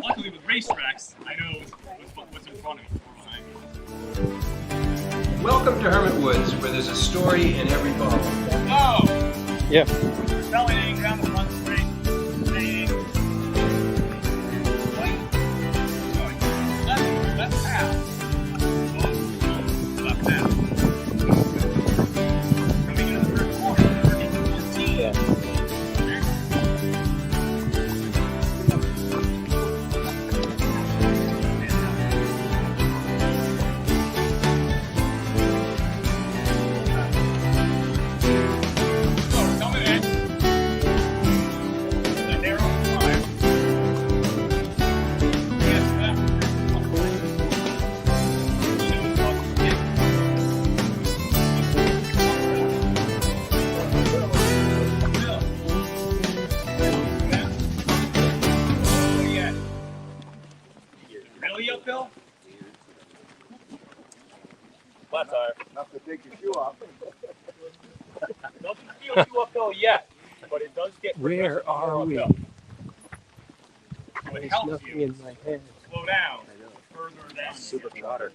Luckily with racetracks, I know what's in front of me or behind me. Welcome to Hermit Woods, where there's a story in every bottle. Oh! Yeah. We're accelerating down the front straight. Left half. Left half. Coming into the third corner, turning 14. Yeah. Really uphill? Flat tire. Enough to take your shoe off. Doesn't feel too uphill yet, but it does get Where are we? uphill. So it There's helps nothing you in my head. slow down further down. Super trotter.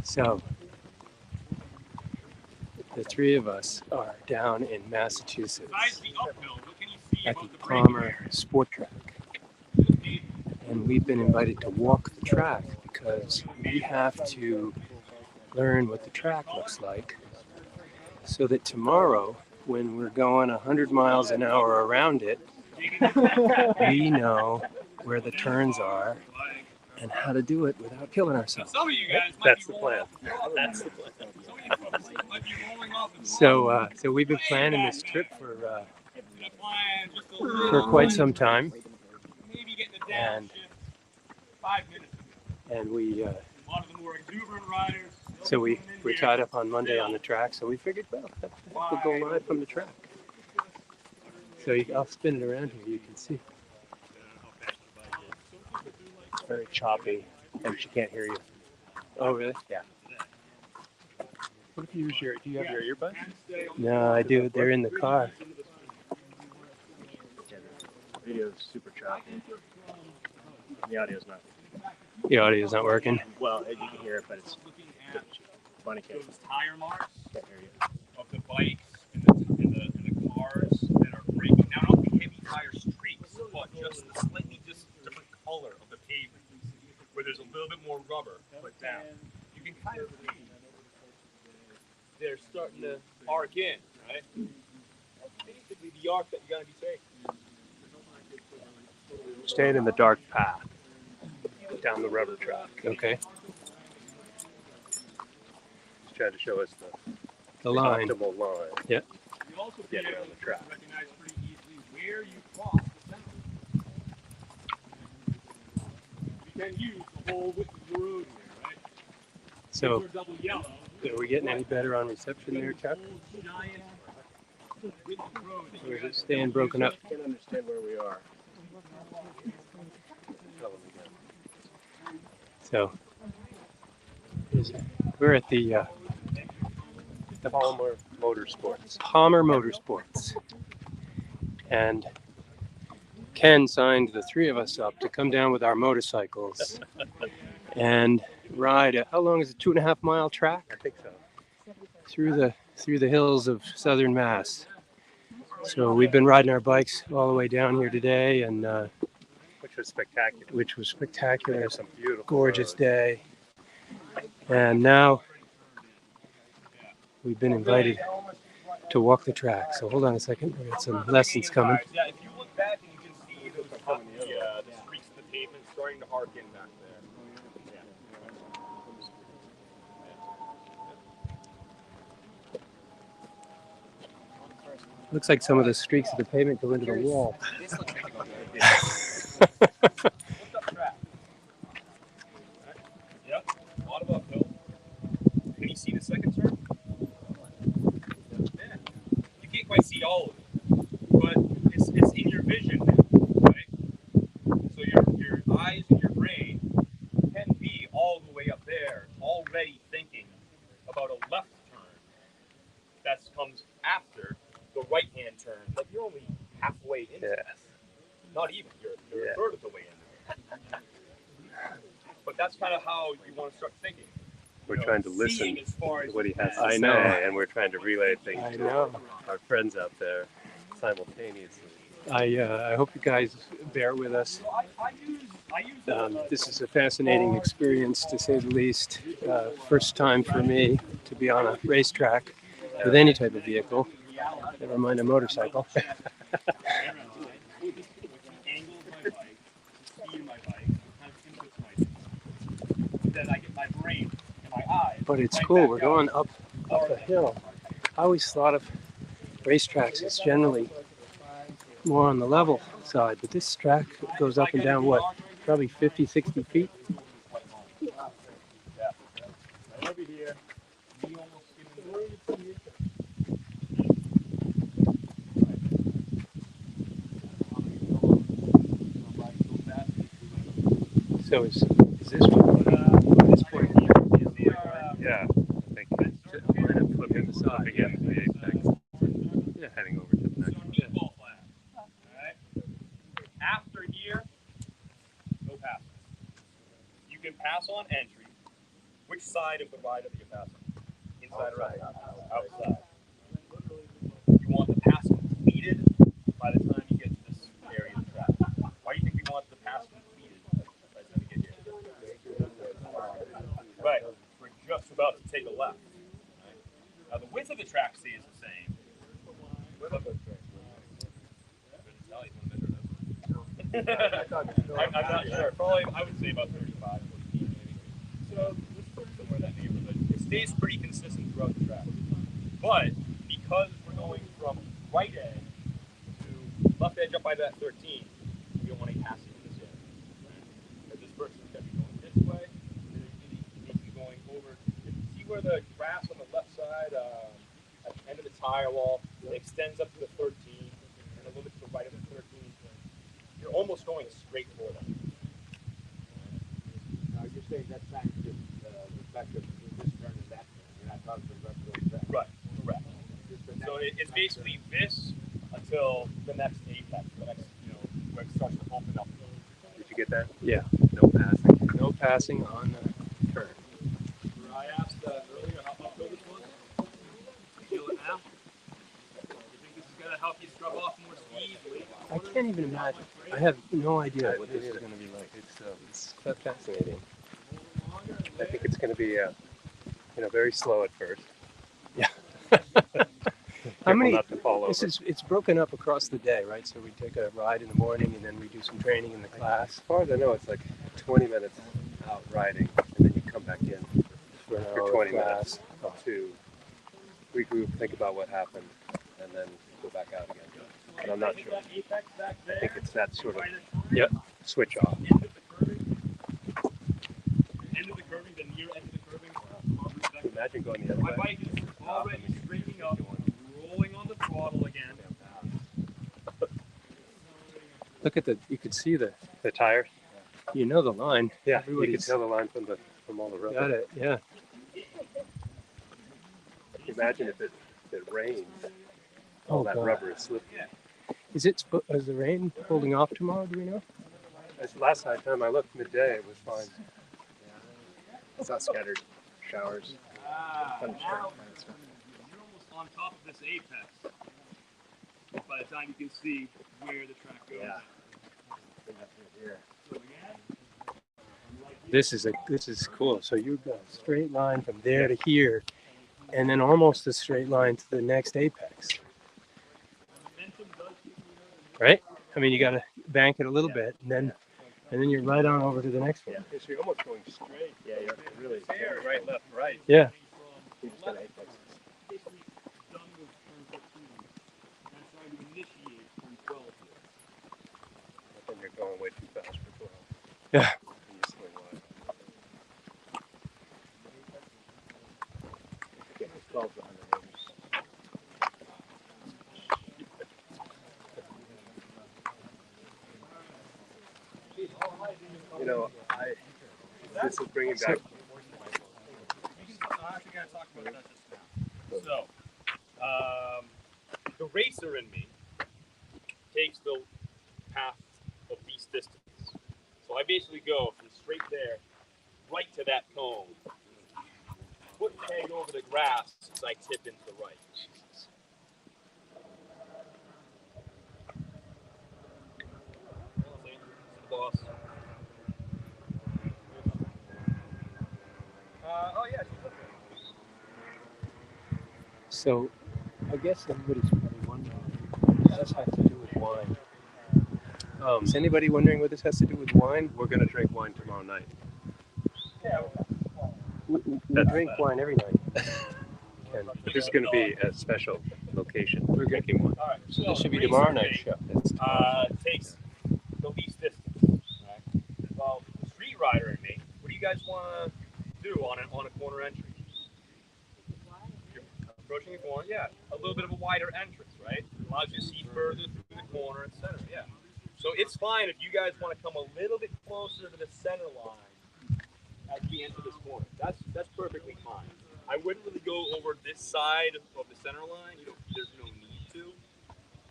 So, the three of us are down in Massachusetts Besides the uphill, what can you see at the about the Palmer Sport Track. And we've been invited to walk the track because we have to learn what the track looks like so that tomorrow, when we're going 100 miles an hour around it, we know where the turns are and how to do it without killing ourselves. Some of you guys might That's be the rolling plan. off the That's the plan. Some of you folks might be rolling off the So we've been planning this trip for quite some time, maybe getting a down and- shift 5 minutes ago. and we A lot of the more exuberant riders. so we're tied up on Monday on the track. So we figured, well, we'll go live from the track. So I'll spin it around here. You can see. It's very choppy, and she can't hear you. Oh, really? Yeah. What if you use your? Do you have your earbuds? No, I do. They're in the car. Yeah, the video's super choppy. The audio's not. The audio's not working. Well, you can hear it, but it's funny. Those tire marks Can't hear you. of the bikes and the cars that are breaking down, not the heavy tire streaks, but just the slightly different color of the pavement, where there's a little bit more rubber put down. You can kind of see they're starting to arc in, right? That's basically the arc that you're going to be taking. Staying in the dark path down the rubber track. Okay. Just trying to show us The line. optimal line. Yeah. You'll also be Get it able on the track. to recognize pretty easily where you cross the center. You can use the whole width of the road here, right? So, We're double yellow. are we getting any better on reception there, Chuck? Giant width of road that Or you is have it staying broken up? I can't understand where we are. So, we're at the Palmer Motorsports. Palmer Motorsports. And Ken signed the three of us up to come down with our motorcycles and ride how long is it, 2.5 mile track I think so. through the hills of southern Mass. So we've been riding our bikes all the way down here today, and Which was spectacular. which was spectacular. There's some beautiful Gorgeous roads. day. And now we've been invited to walk the track. So hold on a second. We got some lessons coming. Yeah, if you look back and you can see those the streaks of the pavement starting to arc in back there. Looks like some of the streaks of the pavement go into the wall. What's up, track? Yep, a lot of uphill. Can you see the second turn? Yeah. You can't quite see all of it, but it's in your vision now, right? So your eyes and your brain can be all the way up there, already thinking about a left turn that comes after the right-hand turn. Like you're only halfway into it. Yes. Not even. You're Yeah. a third of the way in. But that's kind of how you want to start thinking. We're trying to listen Seeing as far to as what he has to I say, know. and we're trying to relay things I to know. our friends out there simultaneously. I hope you guys bear with us. This is a fascinating experience, to say the least. First time for me to be on a racetrack with any type of vehicle, never mind a motorcycle. But it's cool. We're going up a hill. I always thought of racetracks as generally more on the level side, but this track goes up and down, what, probably 50, 60 feet? So is this one at this point? Yeah, I think we're going to flip in the side again to the apex. Yeah, heading over to the next one. After here, no passing. You can pass on entry. Which side of the ride are you passing? Inside or outside? Outside. You want the pass completed by the time you get to this area of the track. Why do you think we want the pass completed by the time we get here? Right. We're just about to take a left. Right? Now the width of the track stays the same. I'm not sure. Probably, I would say about 35, 40 feet maybe. So, somewhere in that neighborhood. It stays pretty consistent throughout the track. But, because we're going from right edge to left edge up by that 13, we don't want any passing in this area. Because this person's going to be going this way, and then he's going over. See where the grass on the left side, at the end of the tire wall, it extends up to the 13, and a little bit to the right of the 13. You're almost going straight for them. Now you're saying that sign is just effective this turn and that turn. You're not talking for the rest of the track. Right, correct. So it's basically this until the next apex, the next, where it starts to open up. Did you get that? Yeah. No passing. No passing on the turn. I asked earlier how uphill this was. You feel it now? You think this is going to help you scrub off more speed? I can't even imagine. I have no idea what this is going to be like. It's fascinating. I think it's going to be, very slow at first. Yeah. Careful not to fall over. It's broken up across the day, right? So we take a ride in the morning and then we do some training in the class. As far as I know, it's like 20 minutes out riding, and then you come back in For an for hour 20 class. minutes to regroup, think about what happened, and then go back out again. But I'm not sure. I think it's that sort of switch off. End of the curving, the near end of the curving. Imagine going the other My way. bike is already straightening up, rolling on the throttle again. Look at you could see the tire. the line. Yeah, you can Everybody's tell the line from all the rubber. got it, yeah. Imagine if it rains. Oh, All that God. rubber is slipping. Is the rain holding off tomorrow, do we know? As last time I looked midday, it was fine. It's not scattered showers, thunderstorms, kind of stuff. You're almost on top of this apex. By the time you can see where the track goes. Yeah. This is cool. So you've got a straight line from there to here, and then almost a straight line to the next apex. Right? I mean, you got to bank it a little bit, and then you're right on over to the next one. Yeah, so you're almost going straight. Yeah, you're really right, left, right. Yeah. You just got apexes. I think you're going way too fast for 12. Yeah. And you swing wide. Okay, 12 to 100 meters. This is bringing back. I actually got to talk about that just now. So, the racer in me takes the path distance. So I basically go from straight there right to that cone. Foot peg over the grass as I tip into the right. Boss. Oh yeah. So I guess everybody's probably wondering what this has to do with wine. Is anybody wondering what this has to do with wine? We're gonna drink wine tomorrow night. We drink wine every night. And But this is gonna be a special location. We're drinking wine. All right. so this should be tomorrow night's show. Takes the least distance. Right? Well, the street rider in me. What do you guys want to do on a corner entry? You're approaching a corner, yeah. A little bit of a wider entrance, right? Allows you to see further through the corner, etc. Yeah. So it's fine if you guys want to come a little bit closer to the center line as we enter this corner. That's perfectly fine. I wouldn't really go over this side of the center line. There's no need to.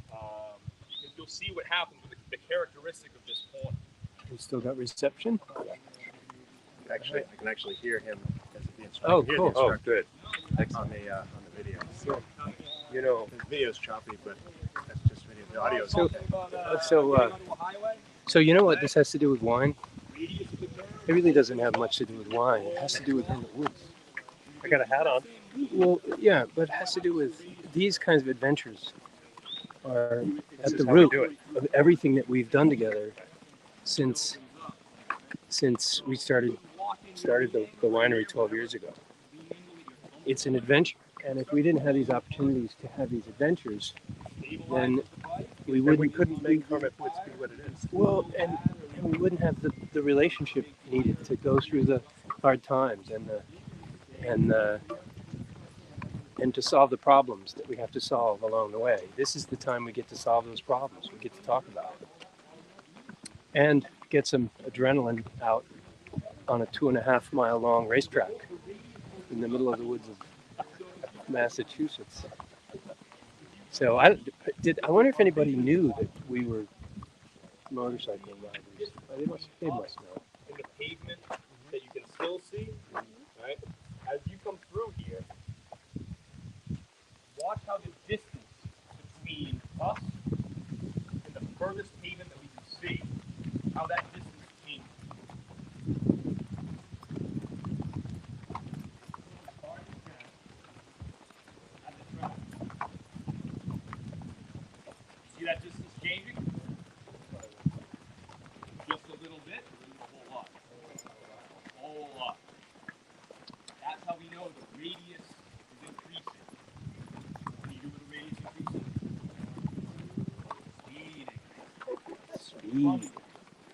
Because you'll see what happens with the characteristic of this corner. We still got reception. Actually, I can actually hear him as the instructor. Oh, Hear cool. the instructor on the video. So, you know, the video's choppy, but that's just video. The audio's So, okay. so you know what this has to do with wine? It really doesn't have much to do with wine. It has to do with in the woods. I got a hat on. Well, yeah, but it has to do with these kinds of adventures are This at is the how we root do it. of everything that we've done together since we started the winery 12 years ago. It's an adventure, and if we didn't have these opportunities to have these adventures, then we And wouldn't. we couldn't make Hermit Woods be what it is. Well, and we wouldn't have the relationship needed to go through the hard times and to solve the problems that we have to solve along the way. This is the time we get to solve those problems. We get to talk about it and get some adrenaline out on a 2.5 mile long racetrack in the middle of the woods of Massachusetts. So I wonder if anybody knew that we were motorcycle riders. They must know. In the pavement that you can still see, right? As you come through here, watch how the distance between us and the furthest pavement that we can see, how that distance changes. See that distance changing? Just a little bit, or a whole lot? A whole lot. That's how we know the radius is increasing. What do you do with the radius increasing?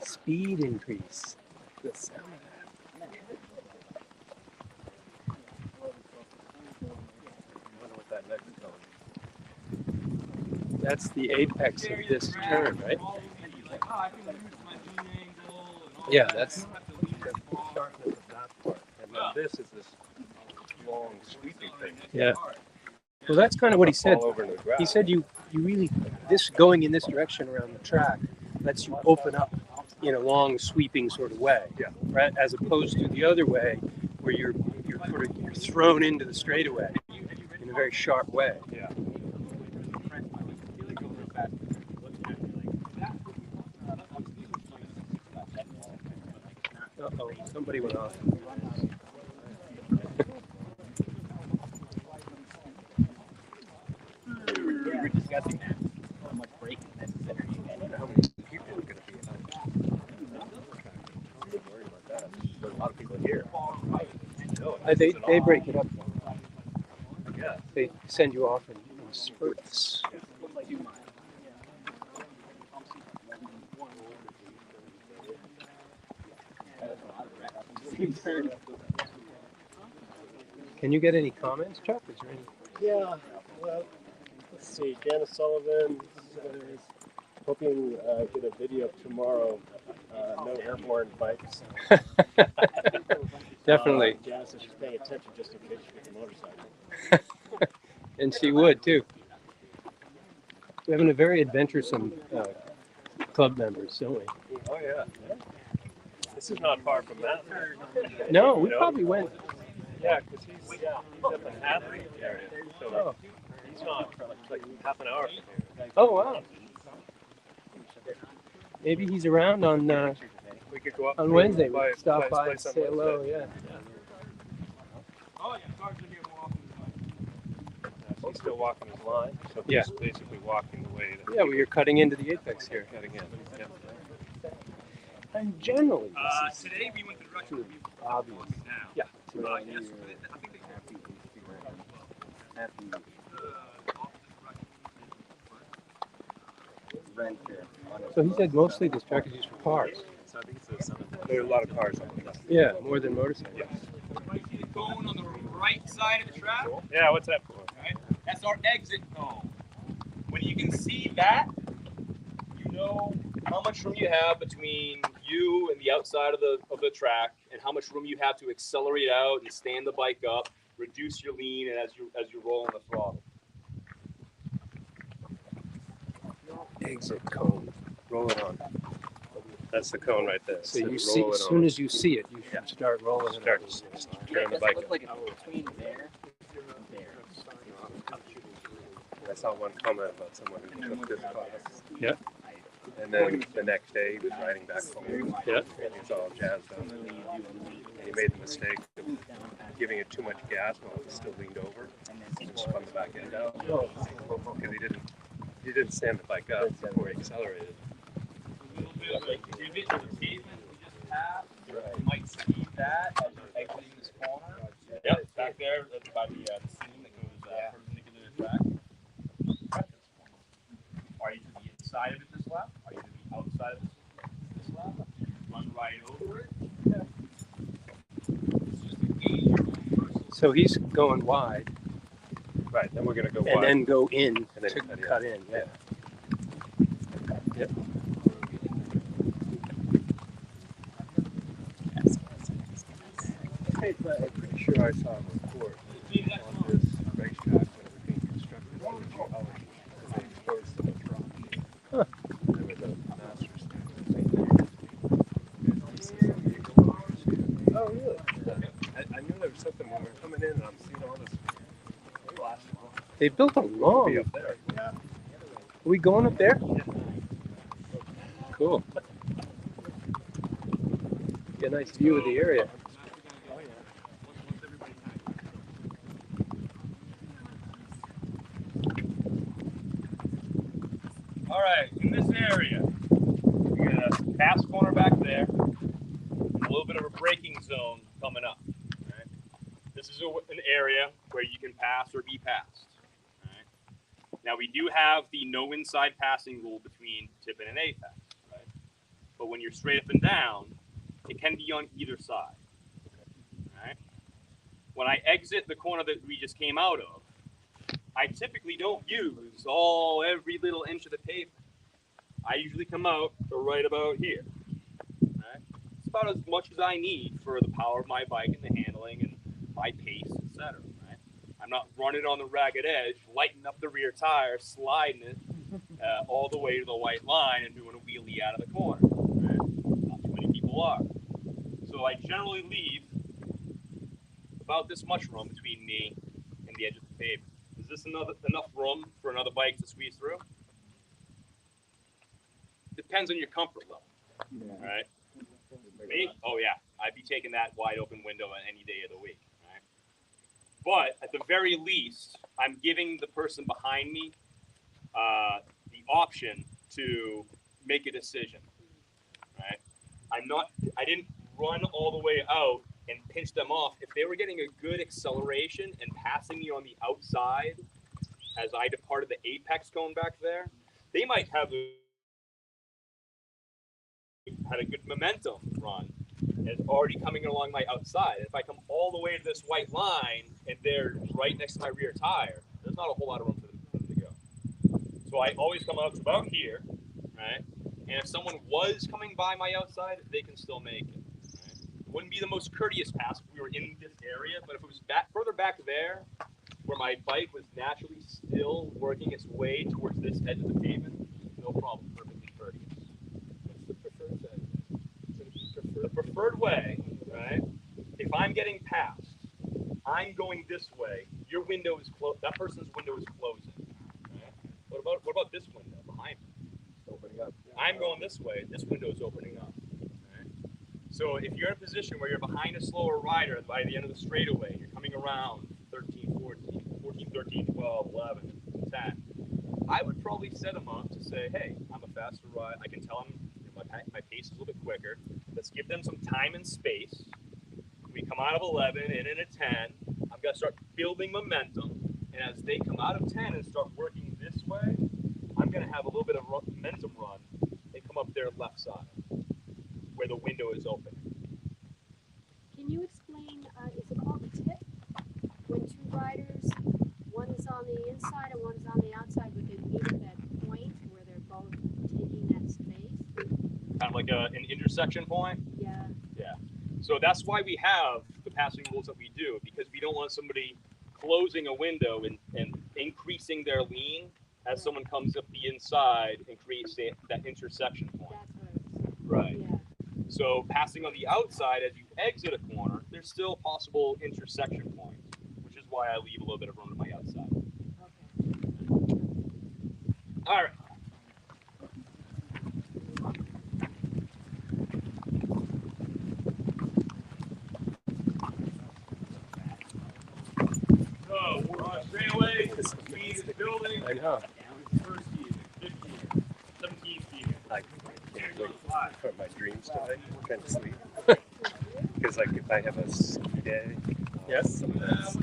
Speed increase. The sound of I wonder what that next color is. that's the apex of this turn, right? Like, oh, I can use my lean angle and all Yeah, that. that's- I don't have to lean The as far. sharpness of that part. And then this is this long, sweeping thing. Yeah. Well, that's kind of what he said. All over the grass. He said you really this going in this direction around the track lets you open up in a long sweeping sort of way. Yeah. Right, as opposed to the other way where you're thrown into the straightaway in a very sharp way. Yeah. Uh-oh, somebody went off. We were discussing that. How much braking necessary you get. How many people are going to be out? I'm not worried about that. There's a lot of people here. No, They break it up. Yeah. They send you off in spurts. Can you get any comments, Chuck? Is there any? Yeah, well, let's see. Janice Sullivan says, hoping get a video tomorrow. No airborne bikes. Definitely. Janice says she's paying attention just in case she gets a motorcycle. And she would too. We're having a very adventuresome club members, don't we? Oh yeah. This is not far from that. No, we You know? probably went. Yeah, because he's up in Hadley area, so he's not for like half an hour from here. Oh wow. Maybe he's around on We could go up on Wednesday. We by could stop his by and place on say hello. Wednesday. Yeah. Oh yeah, cars are here more often than So he's still walking his line, so Yeah. he's basically walking the way that Yeah, well, you're cutting into the apex here. cutting in. Yeah. And generally, this is today we went the direction we obvious. now. Yeah. Yes, I think they So he said mostly this track is used for cars. So I think it's a 7. There are a lot of cars on it. Yeah, more than motorcycles. Yeah. might see the cone on the right side of the track. Yeah, what's that for? Right? That's our exit cone. When you can see that, you know how much room you have between you and the outside of the track, and how much room you have to accelerate out and stand the bike up, reduce your lean, and as you roll on the throttle. Exit cone. Roll it on. That's the cone right there. So you see, as soon as you see it, you should start rolling it. start on. turning the bike. Look like it's between there and there. I saw one comment about someone who took this class. Yeah. And then the next day he was riding back home. Yeah. And he was all jazzed up. And he made the mistake of giving it too much gas while it was still leaned over and spun the back end out. Because he didn't stand the bike up before he accelerated. A little bit of a divot in the pavement we just passed. You might see that as you're exiting this corner. Yep, back there by the seam that goes perpendicular to the track. Are you to the inside of it this lap? Are you to the outside of this lap? Run right over it. It's just a gauge your own personal. So he's going wide, Right, then we're going to go and wide. then go in And then to cut in. cut in. Yeah. Yep. I'm pretty sure I saw a report on this racetrack when it was being constructed. They exposed some atrocity. Huh. There was a master stand. Oh, really? I knew there was something when we were coming in and I'm seeing all this flashing. They built a Be long. up there. Are we going up there? Cool. Get a nice view of the area. All right, in this area, you're gonna pass corner back there, and a little bit of a braking zone coming up. Right? This is an area where you can pass or be passed. Right? Now we do have the no inside passing rule between tip and an apex, right? But when you're straight up and down, it can be on either side. Right? When I exit the corner that we just came out of, I typically don't use every little inch of the pavement. I usually come out to right about here. Right? It's about as much as I need for the power of my bike and the handling and my pace, etc. Right? I'm not running on the ragged edge, lighting up the rear tire, sliding it all the way to the white line and doing a wheelie out of the corner. Right? Not too many people are. So I generally leave about this much room between me and the edge of the pavement. Is this enough room for another bike to squeeze through? Depends on your comfort level. Yeah. Right? Me? Oh yeah, I'd be taking that wide open window any day of the week. Right? But at the very least, I'm giving the person behind me the option to make a decision. Right? I didn't run all the way out and pinch them off. If they were getting a good acceleration and passing me on the outside as I departed the apex cone back there, they might have had a good momentum run and it's already coming along my outside. If I come all the way to this white line and they're right next to my rear tire, there's not a whole lot of room for them to go. So I always come out to about here, right? And if someone was coming by my outside, they can still make it. It wouldn't be the most courteous pass if we were in this area, but if it was further back there, where my bike was naturally still working its way towards this edge of the pavement, no problem, perfectly courteous. What's the preferred side? I'm going this way. Your window is closed. That person's window is closing. Right? What about this window behind me? Opening up. I'm going this way. This window is opening up. Right? So if you're in a position where you're behind a slower rider by the end of the straightaway, you're coming around 13, 14, 13, 12, 11, 10, I would probably set them up to say, hey, I'm a faster rider. I can tell them my pace is a little bit quicker. Let's give them some time and space. We come out of 11 and in a 10. I'm going to start building momentum. And as they come out of 10 and start working this way, I'm going to have a little bit of momentum run. They come up their left side where the window is open. Can you explain, is it called a tip? When two riders, one is on the inside and one is on the outside, but they meet at that point where they're both taking that space? Kind of like an intersection point? Yeah. Yeah. So that's why we have the passing rules that we do, because we don't want somebody closing a window and increasing their lean as someone comes up the inside and creates that intersection point. That's Right. yeah. So passing on the outside as you exit a corner, there's still possible intersection points, which is why I leave a little bit of room to my outside. Okay. All right. So we're on straightaway. Speed is building. I know. First speed, 15, 17 speed. I can't wait for my dreams tonight. I'm trying to sleep. Because like if I have a ski day, Yes. sometimes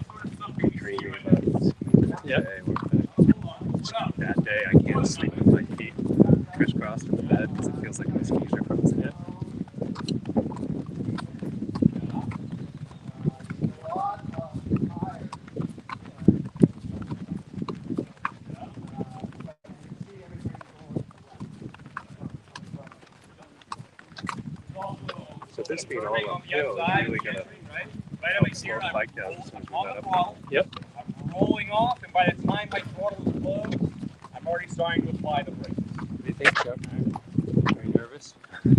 I'm dreaming about skiing that Yep. day. Or that day I can't sleep with my feet crisscrossed in the bed because it feels like my skis are frozen. Yeah. So this being all Starting on the uphill, outside, you really gotta right? Right over here, slow the I'm bike down as soon as we on let the up. throttle. Yep. I'm rolling off, and by the time my throttle is closed, I'm already starting to apply the brakes. What do you think, Chuck? Are you nervous?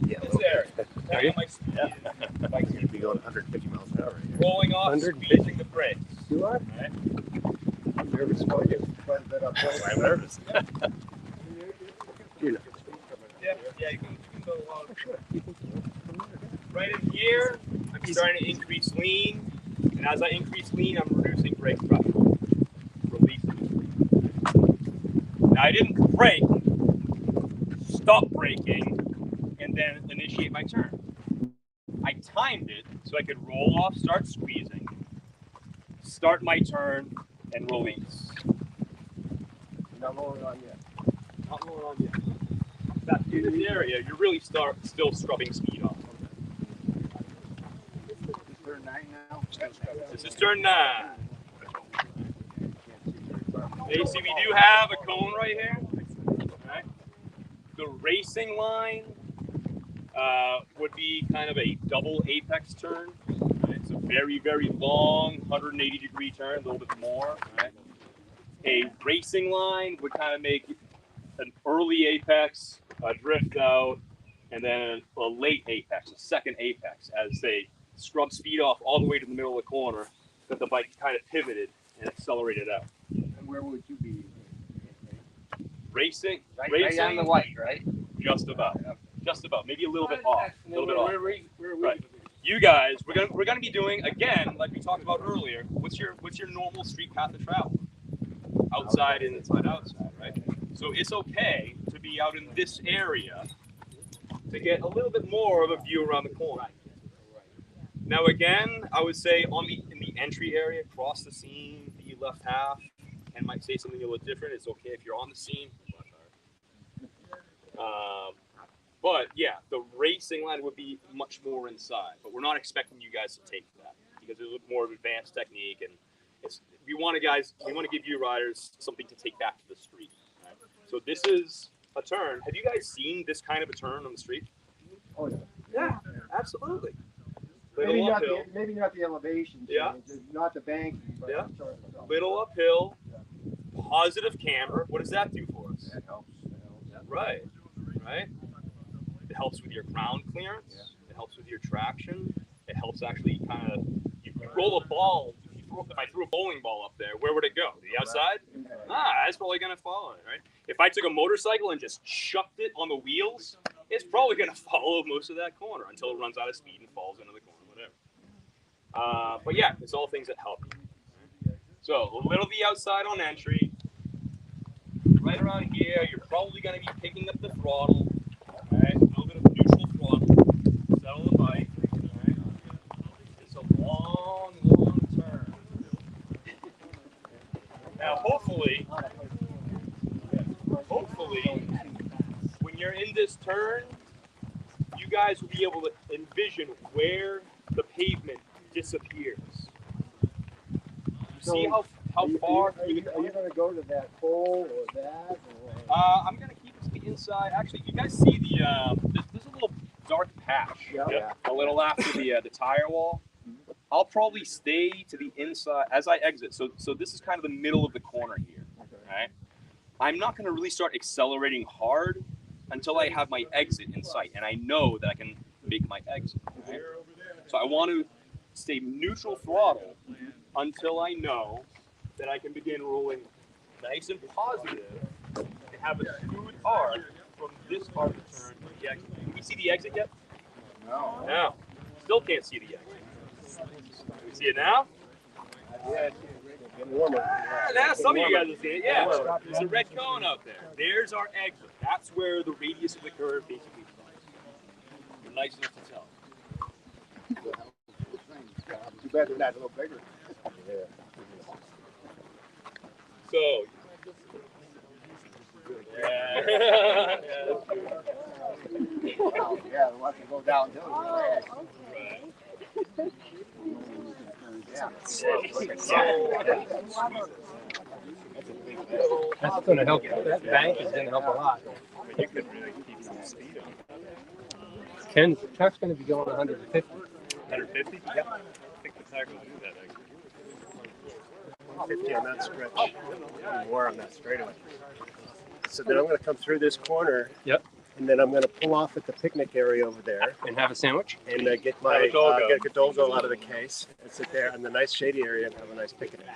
Yeah, This area. Are you? My speed. the bike's gonna be going 150 miles an hour right here. Rolling off, 150. squeezing the brakes. You are? Right? I'm nervous for you. Quite a bit up there. I'm nervous. You're not. Yeah, you can go along. Right in here, I'm starting to increase lean, and as I increase lean, I'm reducing brake pressure, releasing. Now I didn't brake, stop braking, and then initiate my turn. I timed it so I could roll off, start squeezing, start my turn, and release. Not rolling on yet. Not rolling on yet. Back in this area, you're really still scrubbing speed off. Turn 9 now. This is turn 9. Okay, see, we do have a cone right here. Okay. The racing line would be kind of a double apex turn. Right? It's a very, very long 180-degree turn, a little bit more. Right? A racing line would kind of make an early apex, a drift out, and then a late apex, a second apex, as they scrub speed off all the way to the middle of the corner, that the bike kind of pivoted and accelerated out. And where would you be? Racing, Right on the white, right? just about, maybe a little bit off, a little bit off. Where are we? Right. You guys, we're gonna be doing again, like we talked about earlier. What's your normal street path of travel? Outside and inside, outside, right? So it's okay to be out in this area to get a little bit more of a view around the corner. Now again, I would say in the entry area, cross the seam, the left half. Ken might say something a little different. It's okay if you're on the seam. But yeah, the racing line would be much more inside. But we're not expecting you guys to take that because it's a more advanced technique, and we want to give you riders something to take back to the street. Right? So this is a turn. Have you guys seen this kind of a turn on the street? Oh, yeah. Yeah, absolutely. Maybe Little not, uphill, the elevation Yeah. change, not the banking, but Yeah. sort of- little uphill, positive camber. What does that do for us? That helps. Right. It helps with your ground clearance. It helps with your traction. It helps actually kind of, you roll a ball, if you if I threw a bowling ball up there, where would it go? The outside? It's probably gonna follow it, right? If I took a motorcycle and just chucked it on the wheels, it's probably gonna follow most of that corner until it runs out of speed and falls into the corner, whatever. But yeah, it's all things that help you. So a little the outside on entry. Right around here, you're probably gonna be picking up the throttle. Right, a little bit of neutral throttle. Settle the bike. Right. It's a long turn. Now, hopefully, when you're in this turn, you guys will be able to envision where the pavement disappears. You see how far? Are you going to go to that pole or that? Or? I'm going to keep it to the inside. Actually, you guys see there's a little dark patch, a little after the tire wall. I'll probably stay to the inside as I exit. So this is kind of the middle of the corner here, right? I'm not going to really start accelerating hard until I have my exit in sight, and I know that I can make my exit, right? So I want to stay neutral throttle until I know that I can begin rolling nice and positive and have a smooth arc from this part of the turn to the exit. Can we see the exit yet? No. No. Still can't see the exit. Can we see it now? Yeah, warmer. Now some of you guys will see it. Yeah, there's a red cone out there. There's our exit. That's where the radius of the curve basically starts. You're nice enough to tell. Too bad they're not a little bigger. So, yeah. Wow, yeah, they want to go downhill. Oh, okay. Yeah. That's going to help. That bank is going to help a lot. You could really keep some speed on it. Ken, the truck's going to be going 150. 150? Yeah. I think the tire will do that actually. 150 on that stretch. And more on that straightaway. So then I'm going to come through this corner. Yep. And then I'm going to pull off at the picnic area over there And have a sandwich? and get my get a Godolgo out of the case and sit there in the nice shady area and have a nice picnic.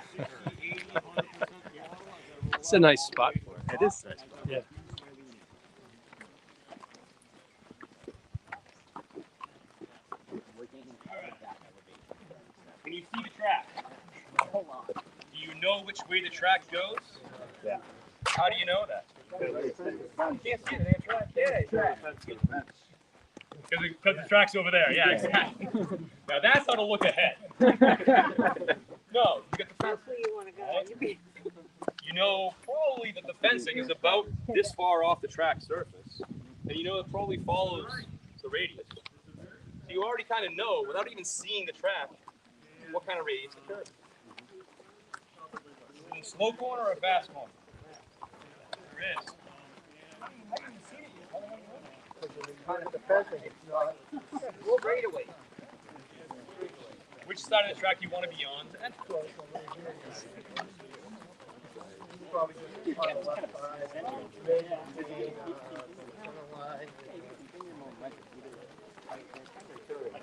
It's a nice spot for it. It is nice. Yeah. Can you see the track? Do you know which way the track goes? Yeah. How do you know that? You can't see it in the track. Yeah, because the track's over there. Yeah, exactly. Now that's how to look ahead. No, you get the fence. That's where you want to go. You know probably that the fencing is about this far off the track surface, and you know it probably follows the radius. So you already kind of know, without even seeing the track, what kind of radius the curve is. In a slow corner or a fast corner? There is. Which side of the track do you want to be on? I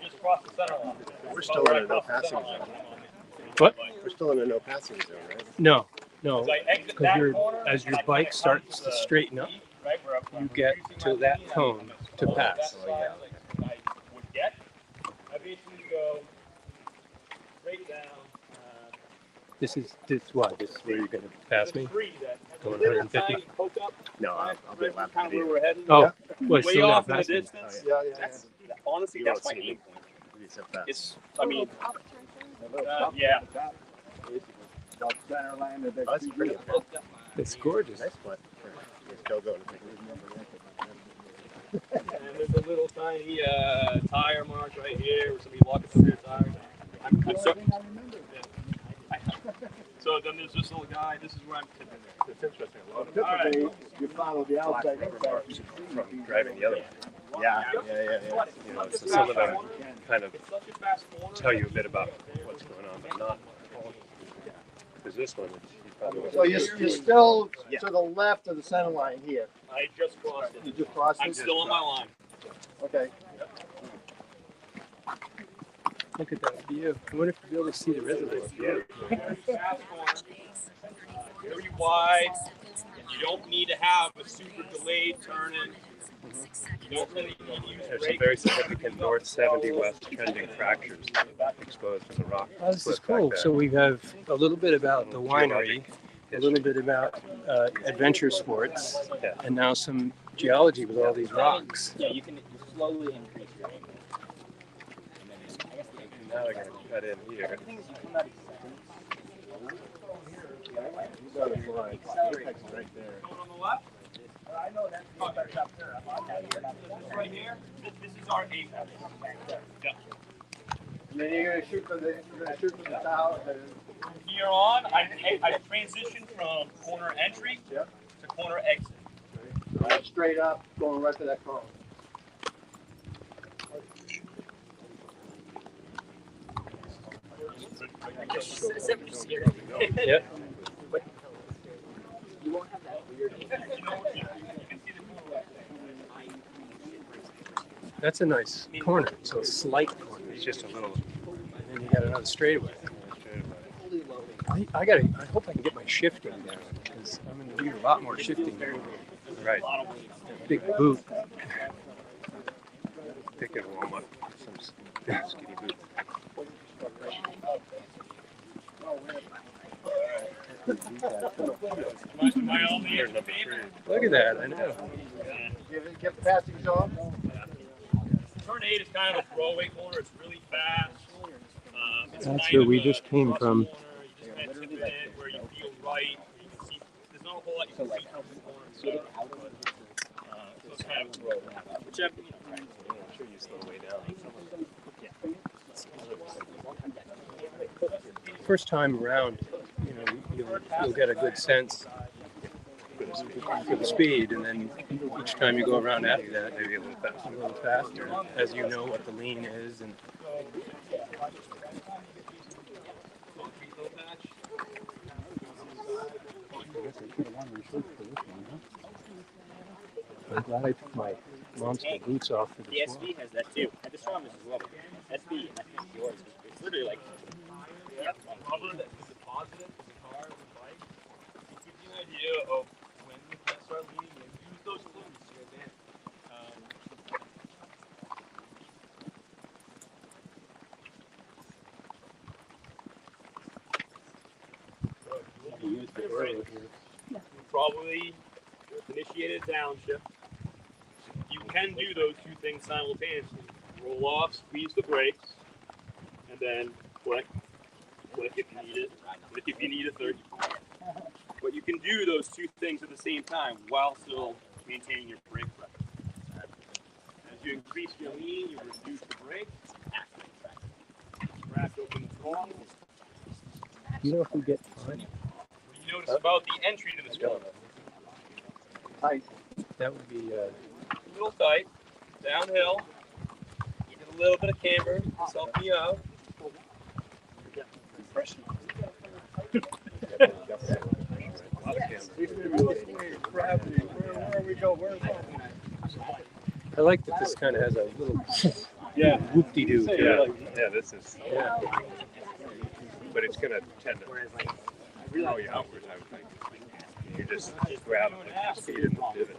just crossed the center line. We're still in a no passing zone. What? We're still in a no passing zone, right? No, As I exit because that as your bike starts to straighten up, you get to that cone to pass. I would get. I basically go straight down. This is what? This is where you're going to pass me? Going Going 150? No, I'll be a lap Kind of where we're heading. Oh, well, Way still not off in the passing. distance. Yeah. That's, honestly, You that's won't my see aim me. point. It's so fast. It's, I mean, yeah. Oh, that's pretty. It's gorgeous. Nice spot. It's still going. And there's a little tiny tire mark right here where somebody locked the rear tire. I'm sorry. So then there's this little guy. This is where I'm tipping there. It's interesting. Typically, you follow the outside inside. From driving the other way. Yeah. You know, so some of them kind of It's such a fast corner. tell you a bit about what's going on, but not all. Because this one, you probably So you're still to the left of the center line here. I just crossed You it. just crossed I'm it? still on my line. Okay. Look at that view. I wonder if you'll be able to see the reservoir. Very wide. You don't need to have a super delayed turn-in. You don't really need to use There's some brake. very significant north 70 west trending fractures exposed to the rock. Oh, this is split back cool. there. So we have a little bit about the winery, a little bit about adventure sports, Yeah. and now some geology with all these rocks. Yeah, you can slowly increase your angle. Now they're going to cut in here. Right there. On the left? Right here. This is our apex. Yeah. And then you're gonna shoot from the south. Here on, I transitioned from corner entry Yep. to corner exit. Right straight up, going right to that cone. Yep. You won't have that weird. That's a nice corner. So a slight corner. It's just a little And then you got another straightaway. I hope I can get my shifting down because I'm going to need a lot more shifting there. right. Big boot. They can warm up some skinny boots. My only Here's number favorite. 3. Look at that. I know. Get the passings off. Turn 8 is kind of a throwaway corner. It's really fast. It's That's kind where of we a just came cross from. corner. You just kind of tip it in where you feel right. You can see, there's not a whole lot you can see from the corner. So it's kind of a throwaway. Whichever, right. I'm sure you slow way down. First time around, you'll get a good sense for the speed, and then each time you go around after that, maybe a little faster, as you know what the lean is. And I'm glad I took my monster boots off for The this one. SV has that too. And the Strongest as well. SV, I think yours, it's literally like. Yeah, rubber that is a positive for the car and the bike. It gives you an idea of when you can start leaning and use those fluids to your advantage. Probably initiated downshift. You can do those two things simultaneously. Roll off, squeeze the brakes, and then click if you need it, click if you need a third. But you can do those two things at the same time while still maintaining your brake pressure. As you increase your lean, you reduce the brake. Crack open the throttle. You know if we get time, What do you notice about the entry to this corner? that would be A little tight, downhill, get a little bit of camber, just help you out. I like that this kind of has a little whoop-de-doo to Yeah, it. yeah, this is. Yeah. But it's going to tend to throw you outwards, I would think. You just grab the speed in the pivot.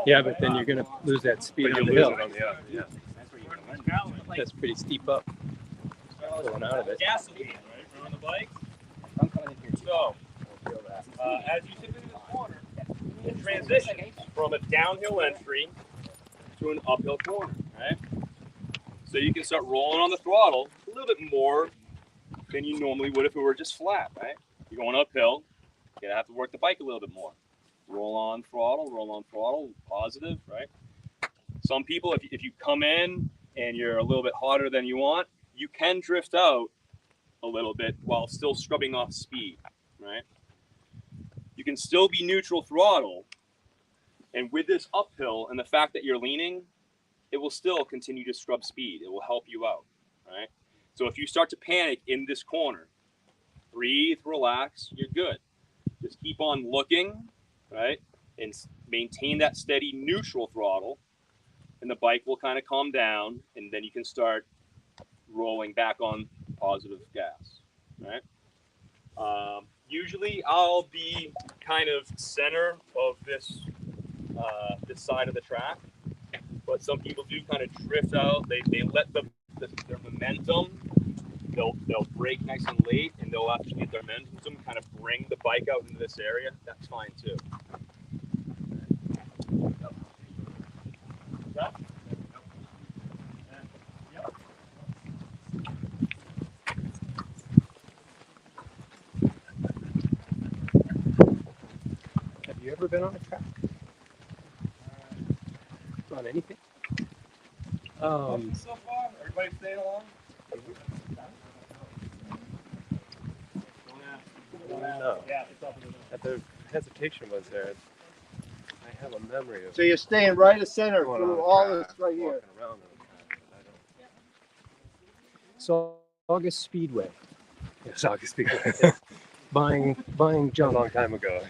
Yeah, but then you're going to lose that speed But on you the lose hill. it on the up, yeah. That's pretty steep up. Pulling out of it. Gasoline, right, on the bike. So, as you tip into this corner, it transitions from a downhill entry to an uphill corner, right? So you can start rolling on the throttle a little bit more than you normally would if it were just flat, right? You're going uphill, you're gonna have to work the bike a little bit more. Roll on throttle, positive, right? Some people, if you come in and you're a little bit hotter than you want, you can drift out a little bit while still scrubbing off speed, right? You can still be neutral throttle, and with this uphill and the fact that you're leaning, it will still continue to scrub speed. It will help you out, right? So if you start to panic in this corner, breathe, relax, you're good. Just keep on looking, right? And maintain that steady neutral throttle, and the bike will kind of calm down and and then you can start rolling back on positive gas, right? Usually I'll be kind of center of this this side of the track, but some people do kind of drift out. They let their momentum. They'll brake nice and late, and they'll actually get their momentum kind of bring the bike out into this area. That's fine too. Have you ever been on a track? On anything? So far, everybody staying along? No. The hesitation was there. I have a memory of So you're staying right of center going on through a all track, this right here. walking around on the track, but I don't. So August Speedway, Yes, August Speedway. buying A junk long time ago.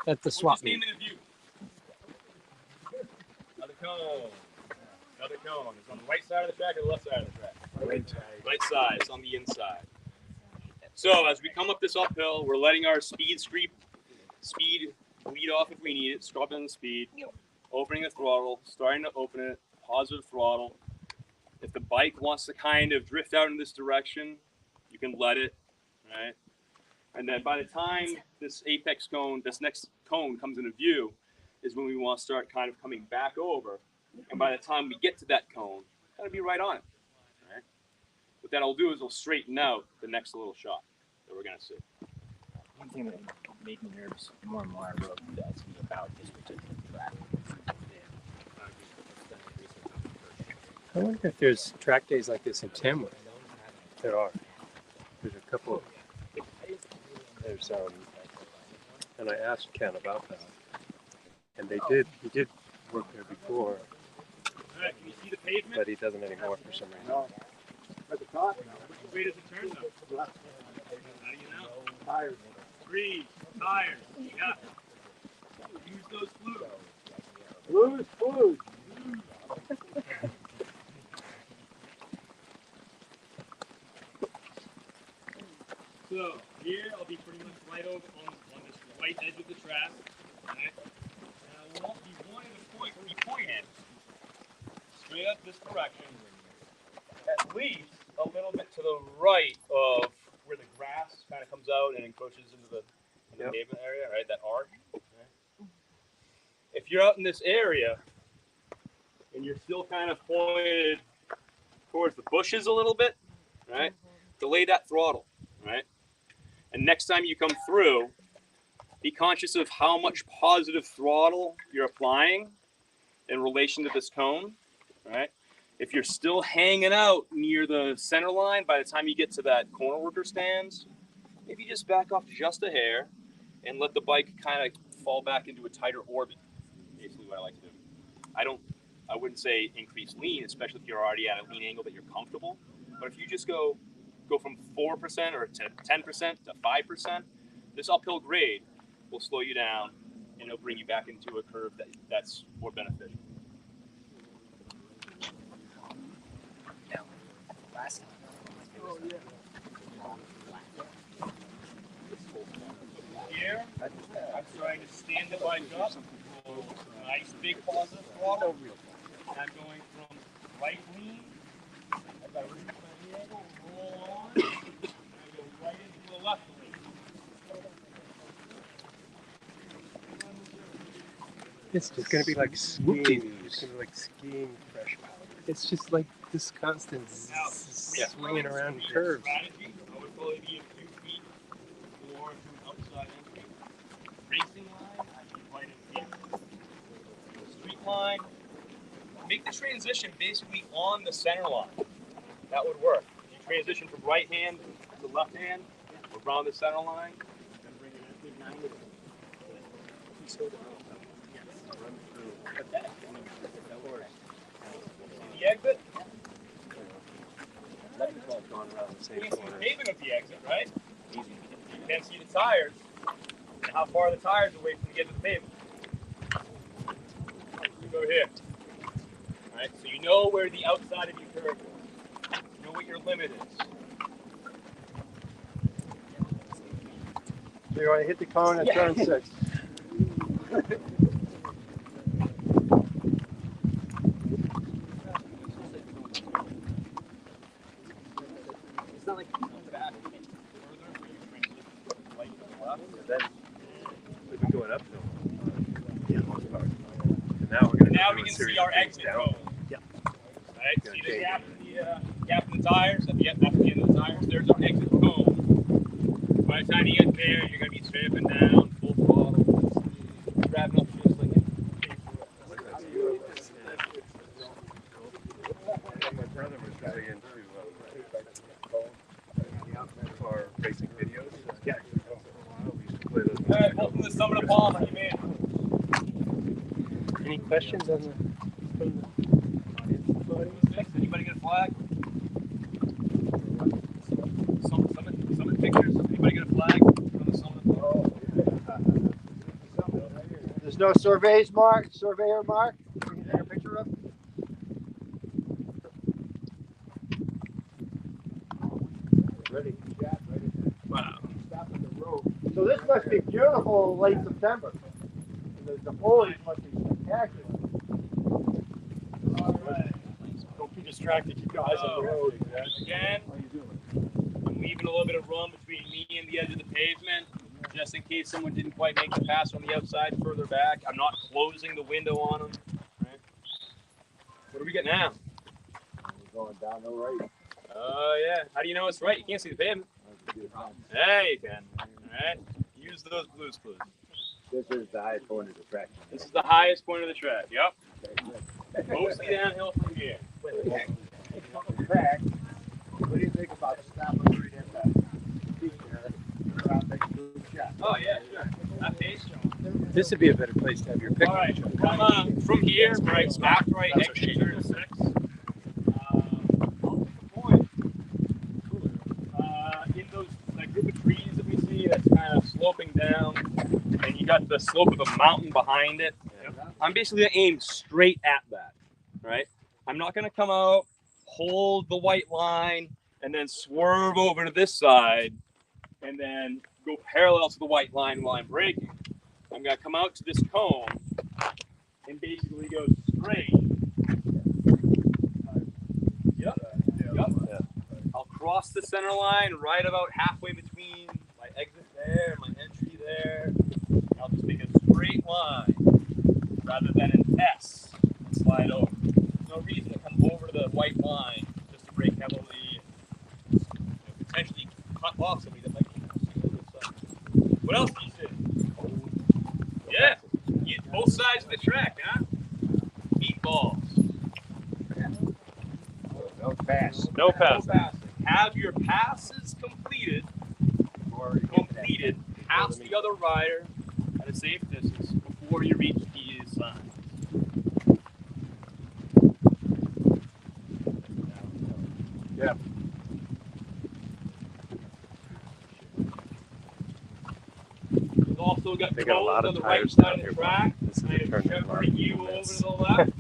at the swap meet. Another cone. Another cone. It's on the right side of the track or the left side of the track? Right side. Right side. It's on the inside. So as we come up this uphill, we're letting our speed bleed off if we need it, stopping the speed, opening the throttle, starting to open it, positive throttle. If the bike wants to kind of drift out in this direction, you can let it, right? And then by the time this apex cone, this next cone comes into view, is when we want to start kind of coming back over. And by the time we get to that cone, kind of be right on it, right? What that'll do is it'll straighten out the next little shot that we're gonna see. One thing that made me nervous more and more I wrote to me about this particular track. I wonder if there's track days like this in Tamworth. There are. There's a couple. There's and I asked Ken about that, and he did work there before, All right, can you see the pavement? but he doesn't anymore for some reason. No. At the top? Which way does it turn though? Left. How do you know? Tires. Breathe, tires, yeah. Use those fluids. Fluid. So here I'll be pretty much right over on this right edge of the track. Right? And I won't be wanting to be pointed straight up this direction, at least a little bit to the right of where the grass kind of comes out and encroaches into the pavement area, right? That arc. Right? If you're out in this area and you're still kind of pointed towards the bushes a little bit, right? Delay that throttle, right? And next time you come through, be conscious of how much positive throttle you're applying in relation to this cone, right? If you're still hanging out near the center line by the time you get to that corner worker stands, maybe just back off just a hair and let the bike kind of fall back into a tighter orbit. Basically what I like to do. I wouldn't say increase lean, especially if you're already at a lean angle that you're comfortable. But if you just go from 4% or to 10% to 5%, this uphill grade will slow you down and it'll bring you back into a curve that's more beneficial. Now, last time. Here, I'm starting to stand the bike up. Nice big positive throttle. I'm going from right lean. I've got to reduce my angle, roll on, and I go right into the left lean. It's It's gonna be like skiing. It's gonna be like skiing fresh powder. It's just like this constant Now, swinging around your curves. strategy, I would probably be a 2 feet or to an outside entry. Racing line, I'd be right in here. Street line, make the transition basically on the center line. That would work. You transition from right hand to left hand, around the center line, then bring it in big 90. The exit, Going around the same you can see the corner. pavement of the exit, right? You can see the tires and how far the tires are away from the edge of the pavement. You go here, right? Right? So you know where the outside of your curve is. You know what your limit is. So you want to hit the cone at turn 6. It's not like you come back further, but you translate right to the left. And then we've been going uphill. Yeah, most part. And now we're going to Now do we a can series see our of things exit down. cone. Yeah. Right? Gonna See the change gap in the tires? At the end of the tires, there's our exit cone. By the time you get there, you're going to be straight up and down, full throttle. Driving up just like it. My brother was really into car racing videos. Yeah. We used to play those. All right, welcome to the summit of Palm. How you man? Any questions on the Anybody get a flag? Summit pictures. Anybody get a flag from the summit? There's no surveyor mark. We can take a picture of. Ready? Wow. So this must be beautiful late September. The foliage must be spectacular. Don't be distracted, you guys on the road. Again, I'm leaving a little bit of room between me and the edge of the pavement, just in case someone didn't quite make the pass on the outside further back. I'm not closing the window on them. Right? What do we get now? We're going down the right. Oh, yeah. How do you know it's right? You can't see the pavement. Hey, you can. All right. Use those blues clues. This is the highest point of the track. This is the highest point of the track. Yep. Mostly downhill from here. Track. What do you think about stopping right in that? Oh, yeah, sure. That pace. This would be a better place to have your picnic. All right. From here, right, after I exit turn 6, in those that group of trees that we see that's kind of sloping down, and you got the slope of a mountain behind it. I'm basically gonna aim straight at that, right? I'm not gonna come out, hold the white line, and then swerve over to this side, and then go parallel to the white line while I'm braking. I'm gonna come out to this cone and basically go straight. Yep. I'll cross the center line right about halfway between my exit there and my entry there. I'll just make a straight line rather than an S and slide over. There's no reason to come over to the white line just to brake heavily and potentially cut off somebody that might be on the other side. What else do you see? Yeah, both sides of the track, huh? Meatballs. No pass. No passing. Have your passes completed past the other rider at a safe distance before you reach the sign. Yeah. We've also got They got a lot cones of on the right tires side down of the here, track. This is I the am turn shepherding you over to the left.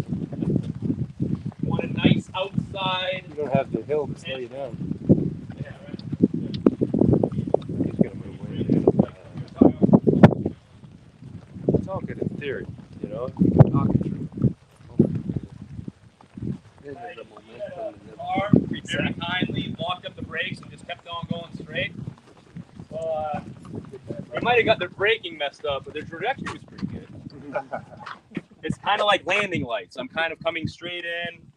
You want a nice outside. You don't have the hill to slow you down. Yeah, right. He's going to move away. It's all good in theory, you know, talking through. Car very kindly locked up the brakes and just kept on going straight. Well, they might have got their braking messed up, but their trajectory was pretty good. It's kind of like landing lights. I'm kind of coming straight in,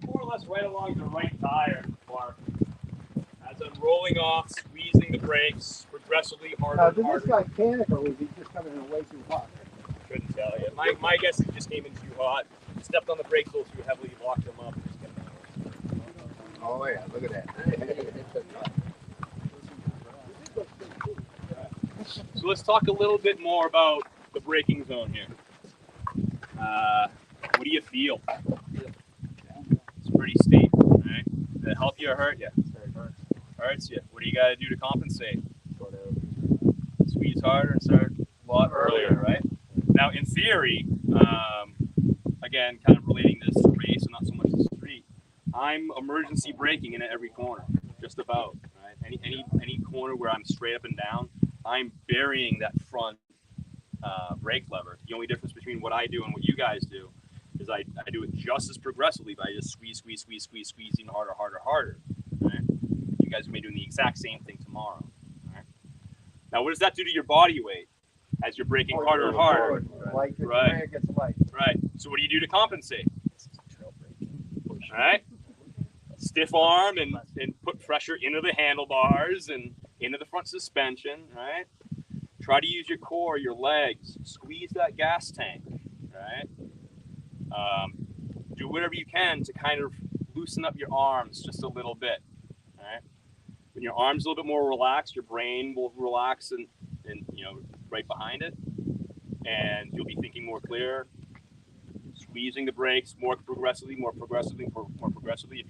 more or less right along the right tire, Mark. As I'm rolling off, squeezing the brakes progressively harder and Did harder. this guy panic or was he just coming in way too hot? Couldn't tell you. My guess is he just came in too hot, stepped on the brakes a little too heavily, locked them up. And just kept on. Oh yeah, look at that. So let's talk a little bit more about the braking zone here. What do you feel? It's pretty steep, right? Did it help you or hurt you? Hurts you. What do you got to do to compensate? Squeeze harder and start a lot earlier, right? Now, in theory, again, kind of relating this to race and I'm emergency braking in at every corner, just about. Right? Any corner where I'm straight up and down, I'm burying that front brake lever. The only difference between what I do and what you guys do is I do it just as progressively, but I just squeezing harder. Right? You guys may be doing the exact same thing tomorrow. Right? Now, what does that do to your body weight as you're braking harder and harder? Right. Right. So what do you do to compensate? All right. Stiff arm and put pressure into the handlebars and into the front suspension. Right. Try to use your core, your legs. Squeeze that gas tank. Right. Do whatever you can to kind of loosen up your arms just a little bit. Right. When your arms a little bit more relaxed, your brain will relax and right behind it, and you'll be thinking more clear. Squeezing the brakes more progressively. If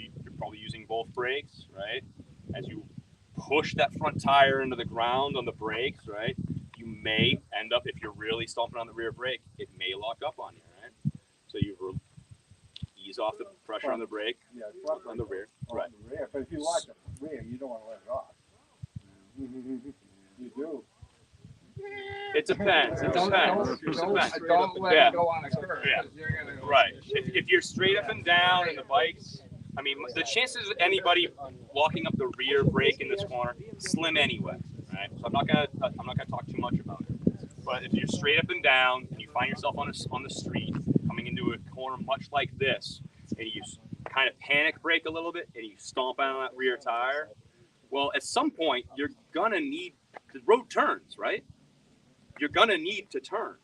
you're probably using both brakes, right? As you push that front tire into the ground on the brakes, right? You may end up, if you're really stomping on the rear brake, it may lock up on you, right? So you ease off the pressure on the brake, on the rear, right? But if you lock the rear, you don't want to let it off. You do. It depends. Don't let it go on a curve. Yeah. 'Cause you're gonna go Right. If you're straight up and down in the bikes, I mean, the chances of anybody locking up the rear brake in this corner slim anyway. Right. So I'm not gonna talk too much about it. But if you're straight up and down and you find yourself on the street coming into a corner much like this, and you kind of panic brake a little bit and you stomp out on that rear tire, well, at some point you're gonna need, the road turns, right? You're gonna need to turn.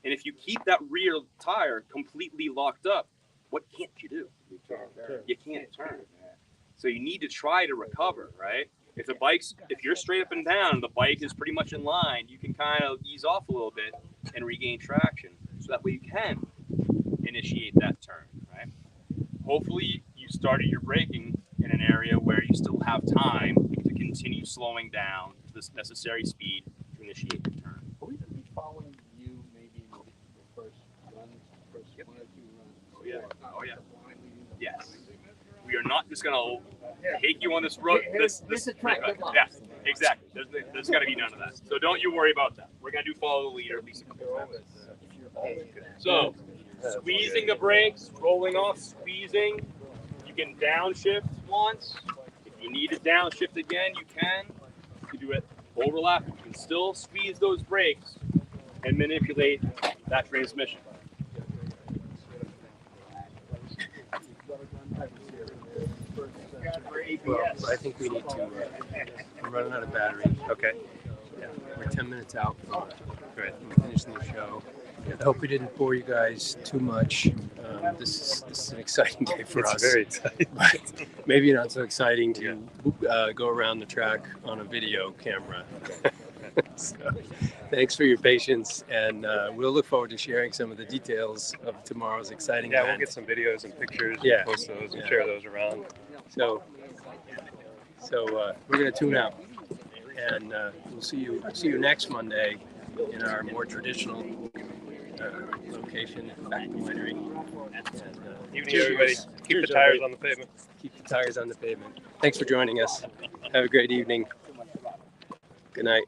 And if you keep that rear tire completely locked up, what can't you do? You can't turn. So you need to try to recover, right? If you're straight up and down and the bike is pretty much in line, you can kind of ease off a little bit and regain traction. So that way you can initiate that turn, right? Hopefully you started your braking in an area where you still have time to continue slowing down to this necessary speed to initiate your turn. Are we going to be following you maybe in the first one or two runs? Oh yeah. Yes. We are not just gonna take you on this road. This yeah, exactly. There's got to be none of that. So don't you worry about that. We're gonna do follow the leader at least a couple times. So squeezing the brakes, rolling off, squeezing. You can downshift once. If you need to downshift again, you can. You do it overlap. You can still squeeze those brakes and manipulate that transmission. Well, I think we need to. We're running out of battery. Okay. Yeah, we're 10 minutes out from Great. finishing the show. I hope we didn't bore you guys too much. This is an exciting day for us. It's very exciting. But maybe not so exciting to go around the track on a video camera. So, thanks for your patience, and we'll look forward to sharing some of the details of tomorrow's exciting Yeah, event. we'll get some videos and pictures. Yeah. Post those and Yeah. share those around. So we're going to tune out, and we'll see you next Monday in our more traditional location, back to winery. And, Evening, cheers. everybody. Keep Cheers, the tires everybody. on the pavement. Keep the tires on the pavement. Thanks for joining us. Have a great evening. Good night.